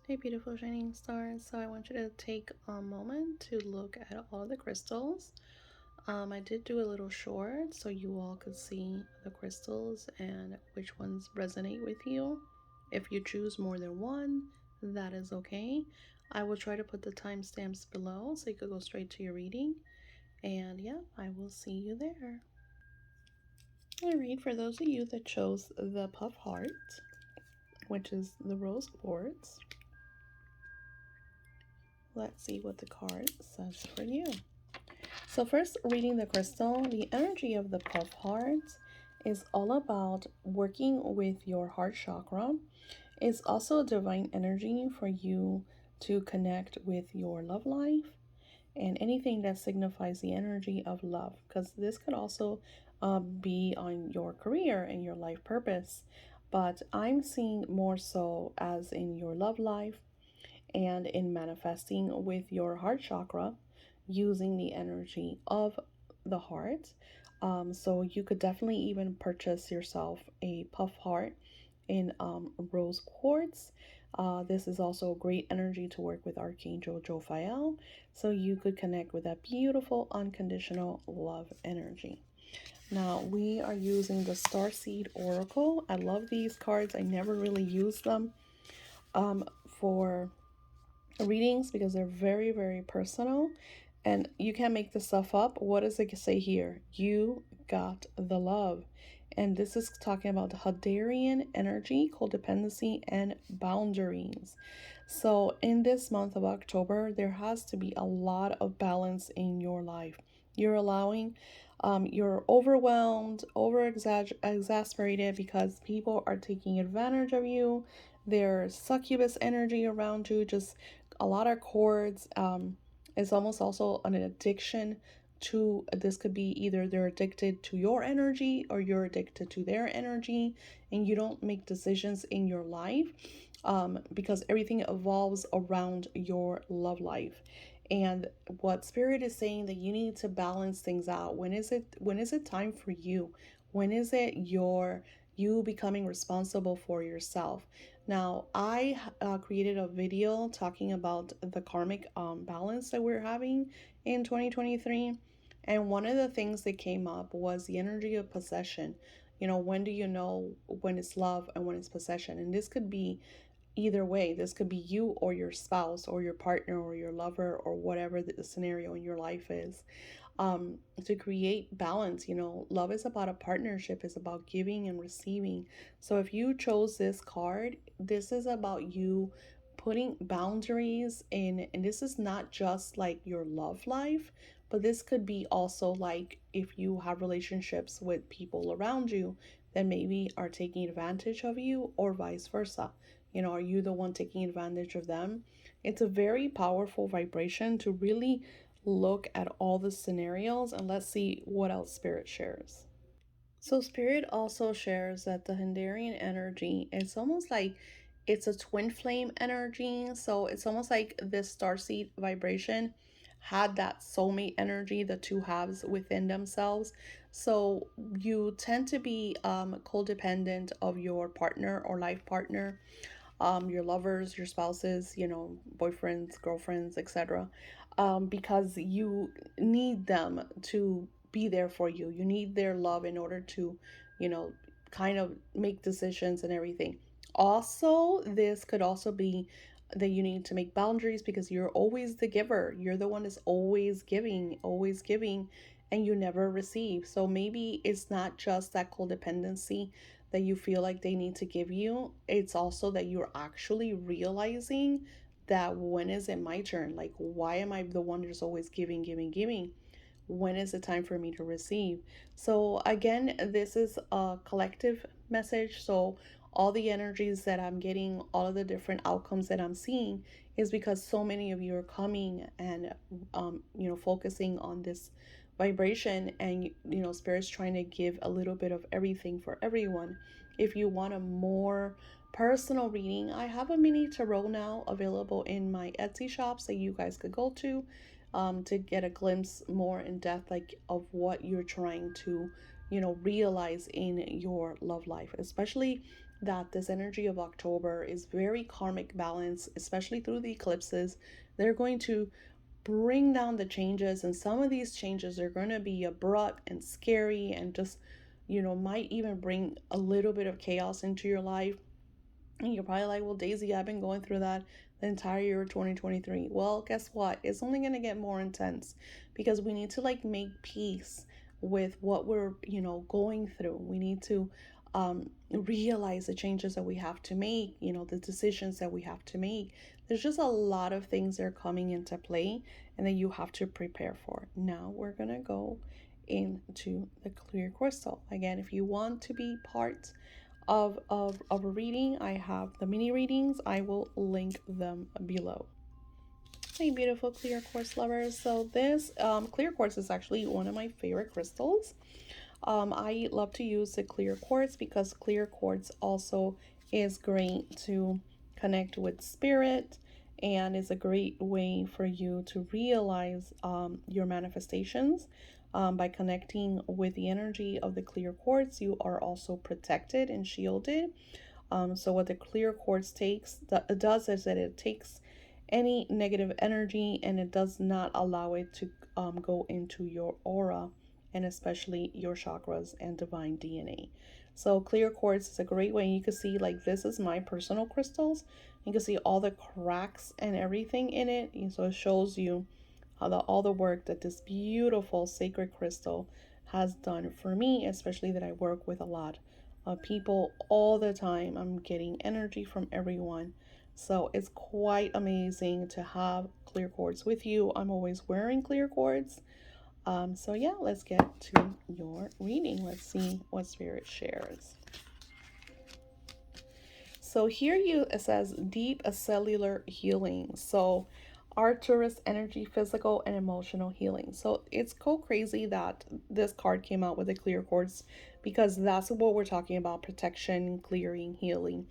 Hey, beautiful shining stars. So I want you to take a moment to look at all the crystals. I did do a little short so you all could see the crystals and which ones resonate with you. If you choose more than one, that is okay. I will try to put the timestamps below so you could go straight to your reading. And yeah, I will see you there. All right, for those of you that chose the Puff Heart, which is the rose quartz, let's see what the card says for you. So first, reading the crystal, the energy of the Puff Heart is all about working with your heart chakra. It's also a divine energy for you to connect with your love life and anything that signifies the energy of love, because this could also be on your career and your life purpose. But I'm seeing more so as in your love life and in manifesting with your heart chakra using the energy of the heart. So you could definitely even purchase yourself a puff heart in rose quartz. This is also great energy to work with Archangel Jophiel, so you could connect with that beautiful unconditional love energy. Now we are using the Starseed Oracle. I love these cards. I never really use them for readings because they're very, very personal and you can't make this stuff up. What does it say here? You got the love. And this is talking about Hadarian energy, codependency, and boundaries. So, in this month of October, there has to be a lot of balance in your life. You're allowing, you're overwhelmed, exasperated because people are taking advantage of you. There's succubus energy around you, just a lot of cords. It's almost also an addiction to this. Could be either they're addicted to your energy or you're addicted to their energy, and you don't make decisions in your life because everything evolves around your love life. And what spirit is saying that you need to balance things out. When is it time for you? When is it you becoming responsible for yourself? Now, I created a video talking about the karmic balance that we're having in 2023. And one of the things that came up was the energy of possession. When do you know when it's love and when it's possession? And this could be either way. This could be you or your spouse or your partner or your lover or whatever the scenario in your life is. To create balance, love is about a partnership, it's about giving and receiving. So if you chose this card, this is about you putting boundaries in, and this is not just like your love life, but this could be also like if you have relationships with people around you that maybe are taking advantage of you or vice versa. Are you the one taking advantage of them? It's a very powerful vibration to really look at all the scenarios, and let's see what else Spirit shares. So Spirit also shares that the Hindarian energy, it's almost like it's a twin flame energy. So it's almost like this starseed vibration had that soulmate energy, the two halves within themselves. So you tend to be codependent of your partner or life partner, your lovers, your spouses, boyfriends, girlfriends, etc. Because you need them to be there for you. You need their love in order to, you know, kind of make decisions and everything. Also, this could also be that you need to make boundaries because you're always the giver. You're the one that's always giving, and you never receive. So maybe it's not just that codependency that you feel like they need to give you. It's also that you're actually realizing that when is it my turn? Like, why am I the one that's always giving? When is it time for me to receive? So again, this is a collective message. So all the energies that I'm getting, all of the different outcomes that I'm seeing is because so many of you are coming and focusing on this vibration, and spirit's trying to give a little bit of everything for everyone. If you want a more personal reading, I have a mini tarot now available in my Etsy shops that you guys could go to get a glimpse more in depth, like of what you're trying to realize in your love life, especially that this energy of October is very karmic balance, especially through the eclipses. They're going to bring down the changes, and some of these changes are going to be abrupt and scary and just, might even bring a little bit of chaos into your life. And you're probably like, well, Daisy, I've been going through that the entire year of 2023. Well, guess what? It's only going to get more intense because we need to like make peace with what we're, going through. We need to realize the changes that we have to make, the decisions that we have to make. There's just a lot of things that are coming into play and that you have to prepare for. Now we're going to go into the clear crystal. Again, if you want to be part of a reading, I have the mini readings. I will link them below. Hey, beautiful clear quartz lovers. So this clear quartz is actually one of my favorite crystals. I love to use the clear quartz because clear quartz also is great to connect with spirit, and is a great way for you to realize your manifestations. By connecting with the energy of the clear quartz, you are also protected and shielded. So what the clear quartz does is that it takes any negative energy and it does not allow it to go into your aura, and especially your chakras and divine DNA. So clear quartz is a great way. You can see, like, this is my personal crystals. You can see all the cracks and everything in it. And so it shows you how all the work that this beautiful sacred crystal has done for me, especially that I work with a lot of people all the time. I'm getting energy from everyone. So it's quite amazing to have clear quartz with you. I'm always wearing clear quartz. So yeah, let's get to your reading. Let's see what Spirit shares. So here it says deep cellular healing. So Arcturus energy, physical and emotional healing. So it's crazy that this card came out with a clear quartz, because that's what we're talking about: protection, clearing, healing.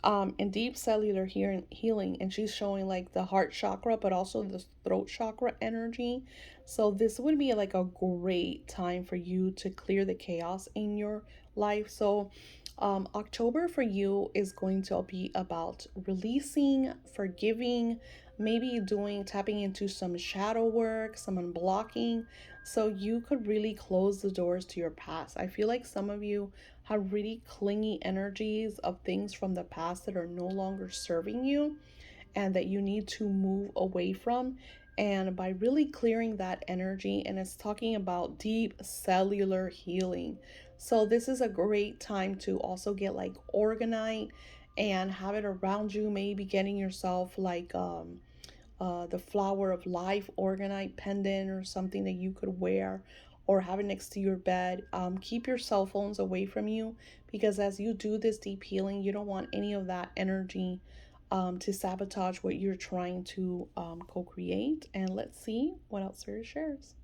And deep cellular healing, and she's showing like the heart chakra but also the throat chakra energy. So this would be like a great time for you to clear the chaos in your life. So October for you is going to be about releasing, forgiving, maybe tapping into some shadow work, some unblocking, so you could really close the doors to your past. I feel like some of you have really clingy energies of things from the past that are no longer serving you and that you need to move away from. And by really clearing that energy, and it's talking about deep cellular healing. So this is a great time to also get like organized and have it around you, maybe getting yourself like the flower of life organite pendant or something that you could wear or have it next to your bed. Keep your cell phones away from you, because as you do this deep healing, you don't want any of that energy to sabotage what you're trying to co-create. And let's see what else Spirit shares.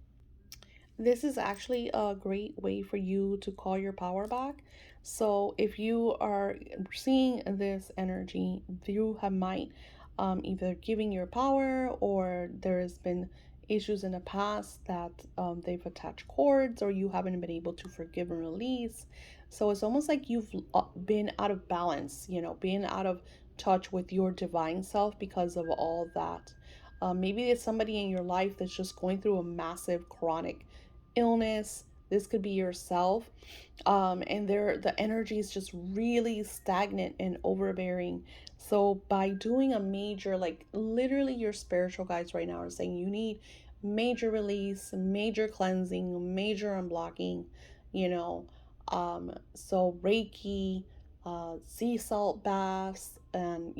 This is actually a great way for you to call your power back. So if you are seeing this energy, you might either giving your power, or there has been issues in the past that they've attached cords, or you haven't been able to forgive and release. So it's almost like you've been out of balance, being out of touch with your divine self because of all that. Maybe it's somebody in your life that's just going through a massive chronic illness. This could be yourself, and the energy is just really stagnant and overbearing. So by doing a major, like literally your spiritual guides right now are saying you need major release, major cleansing, major unblocking, you know so Reiki, sea salt baths, and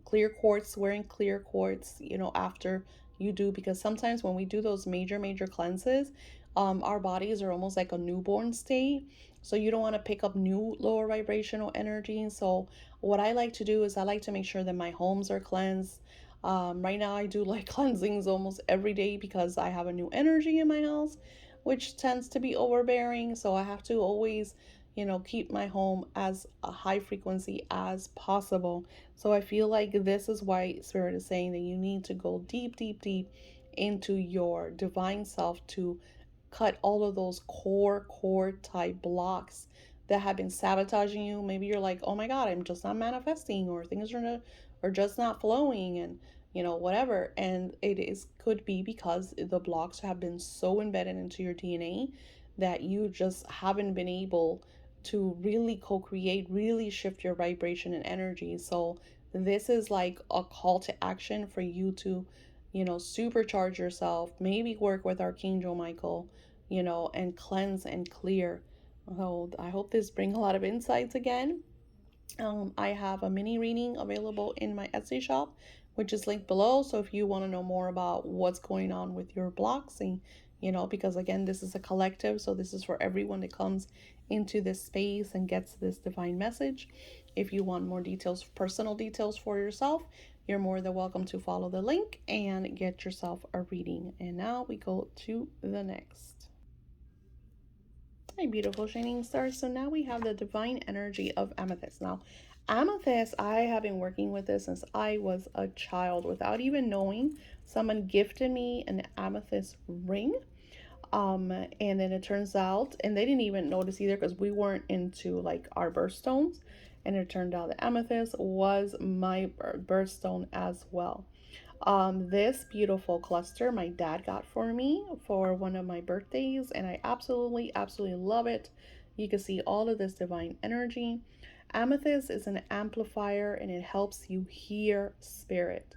clear quartz, wearing clear quartz after you do, because sometimes when we do those major cleanses, our bodies are almost like a newborn state. So you don't want to pick up new lower vibrational energy. So what I like to do is I like to make sure that my homes are cleansed. Right now I do like cleansings almost every day because I have a new energy in my house, which tends to be overbearing. So I have to always, keep my home as a high frequency as possible. So I feel like this is why Spirit is saying that you need to go deep into your divine self to cut all of those core type blocks that have been sabotaging you. Maybe you're like, oh my God, I'm just not manifesting, or things are just not flowing, and whatever. And it is could be because the blocks have been so embedded into your DNA that you just haven't been able to really co-create, really shift your vibration and energy. So this is like a call to action for you to, supercharge yourself, maybe work with Archangel Michael, and cleanse and clear. So I hope this brings a lot of insights again. I have a mini reading available in my Etsy shop, which is linked below. So if you want to know more about what's going on with your blocks, and because again, this is a collective, so this is for everyone that comes into this space and gets this divine message. If you want more details, personal details for yourself, you're more than welcome to follow the link and get yourself a reading. And now we go to the next. Hi, beautiful shining stars. So now we have the divine energy of Amethyst. Now, Amethyst, I have been working with this since I was a child without even knowing. Someone gifted me an amethyst ring. And then it turns out, and they didn't even notice either because we weren't into like our birthstones. And it turned out that amethyst was my birthstone as well. This beautiful cluster my dad got for me for one of my birthdays, and I absolutely love it. You can see all of this divine energy. Amethyst is an amplifier and it helps you hear spirit.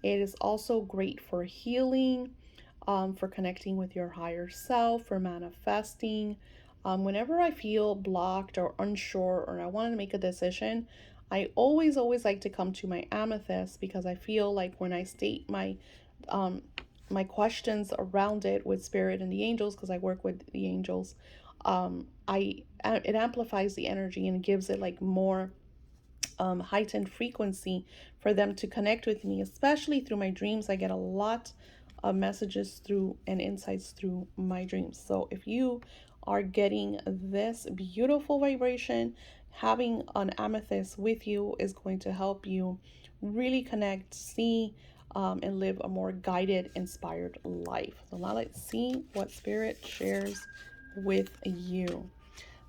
It is also great for healing, for connecting with your higher self, for manifesting. Whenever I feel blocked or unsure or I want to make a decision, I always like to come to my amethyst because I feel like when I state um, my questions around it with spirit and the angels, because I work with the angels, it amplifies the energy and gives it like more heightened frequency for them to connect with me, especially through my dreams. I get a lot of messages through and insights through my dreams. So if you are getting this beautiful vibration, having an amethyst with you is going to help you really connect, see, and live a more guided, inspired life. So now let's see what spirit shares with you.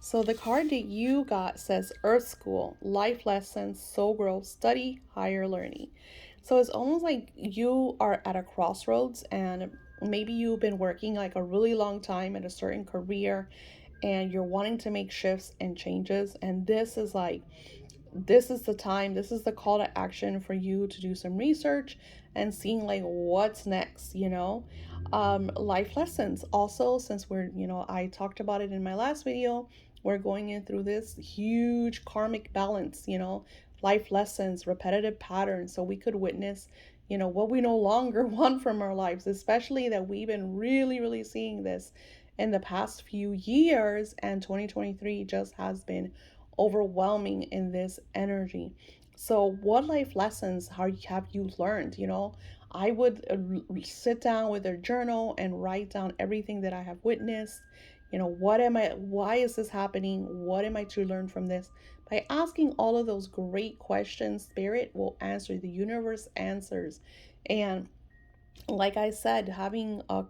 So the card that you got says Earth School, Life Lessons, Soul Growth, Study, Higher Learning. So it's almost like you are at a crossroads and maybe you've been working like a really long time in a certain career and you're wanting to make shifts and changes. And this is the time, this is the call to action for you to do some research and seeing like what's next, life lessons also, since we're, I talked about it in my last video, we're going in through this huge karmic balance, life lessons, repetitive patterns, so we could witness, what we no longer want from our lives, especially that we've been really seeing this in the past few years, and 2023 just has been overwhelming in this energy. So, what life lessons have you learned? I would sit down with a journal and write down everything that I have witnessed. Why is this happening? What am I to learn from this? By asking all of those great questions, Spirit will answer, the universe answers. And like I said, having a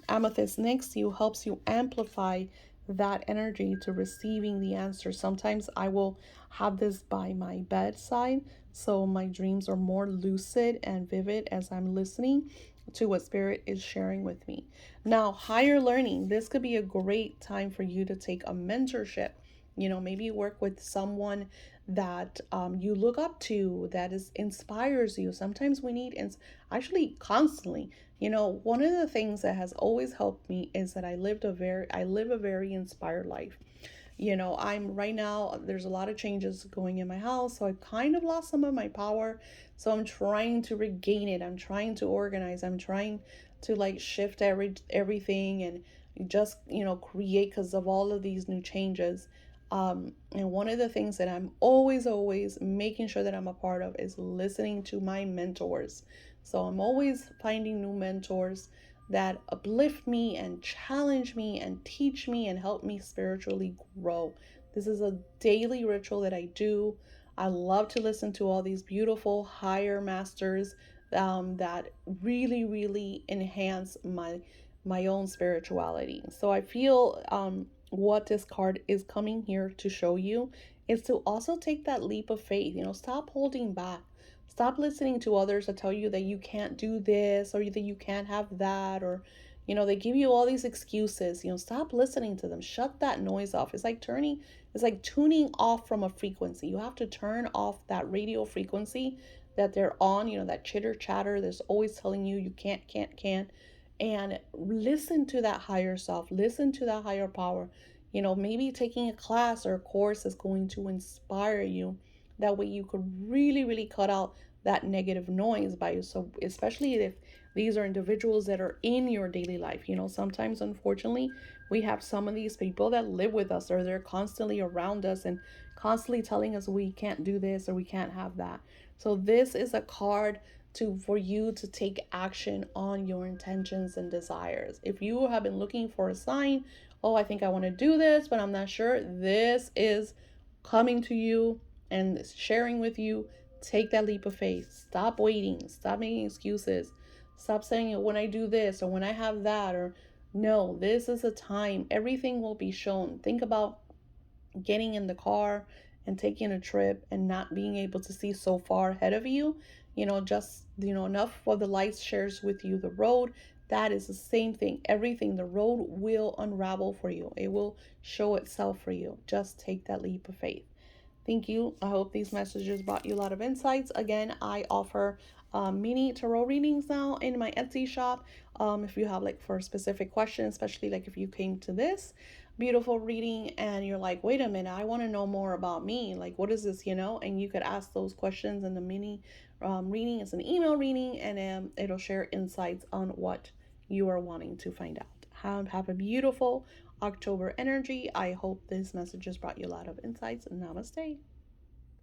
amethyst next to you helps you amplify that energy to receiving the answer. Sometimes I will have this by my bedside, so my dreams are more lucid and vivid as I'm listening to what spirit is sharing with me. Now, higher learning, this could be a great time for you to take a mentorship. Maybe you work with someone that you look up to, that inspires you. Sometimes we need actually constantly. One of the things that has always helped me is that I live a very inspired life. I'm right now, there's a lot of changes going in my house, so I've kind of lost some of my power. So I'm trying to regain it. I'm trying to organize. I'm trying to like shift everything and just, create because of all of these new changes. And one of the things that I'm always making sure that I'm a part of is listening to my mentors. So I'm always finding new mentors that uplift me and challenge me and teach me and help me spiritually grow. This is a daily ritual that I do. I love to listen to all these beautiful higher masters that really enhance my own spirituality. So I feel what this card is coming here to show you is to also take that leap of faith. Stop holding back. Stop listening to others that tell you that you can't do this or that you can't have that, or they give you all these excuses. Stop listening to them. Shut that noise off. It's like tuning off from a frequency. You have to turn off that radio frequency that they're on, that chitter chatter that's always telling you you can't, and listen to that higher self, listen to that higher power. Maybe taking a class or a course is going to inspire you. That way you could really, really cut out that negative noise by you. So, especially if these are individuals that are in your daily life, sometimes, unfortunately, we have some of these people that live with us, or they're constantly around us and constantly telling us we can't do this or we can't have that. So, this is a card for you to take action on your intentions and desires. If you have been looking for a sign, oh, I think I want to do this, but I'm not sure, this is coming to you and sharing with you. Take that leap of faith. Stop waiting. Stop making excuses. Stop saying, when I do this or when I have that, or no, this is a time. Everything will be shown. Think about getting in the car and taking a trip and not being able to see so far ahead of you, just enough for the lights shares with you the road. That is the same thing. Everything, the road will unravel for you. It will show itself for you. Just take that leap of faith. Thank you. I hope these messages brought you a lot of insights. Again, I offer mini tarot readings now in my Etsy shop. If you have for specific questions, especially if you came to this beautiful reading and you're like, wait a minute, I want to know more about me. What is this, And you could ask those questions in the mini reading. It's an email reading, and it'll share insights on what you are wanting to find out. Have a beautiful October energy. I hope this message has brought you a lot of insights. Namaste.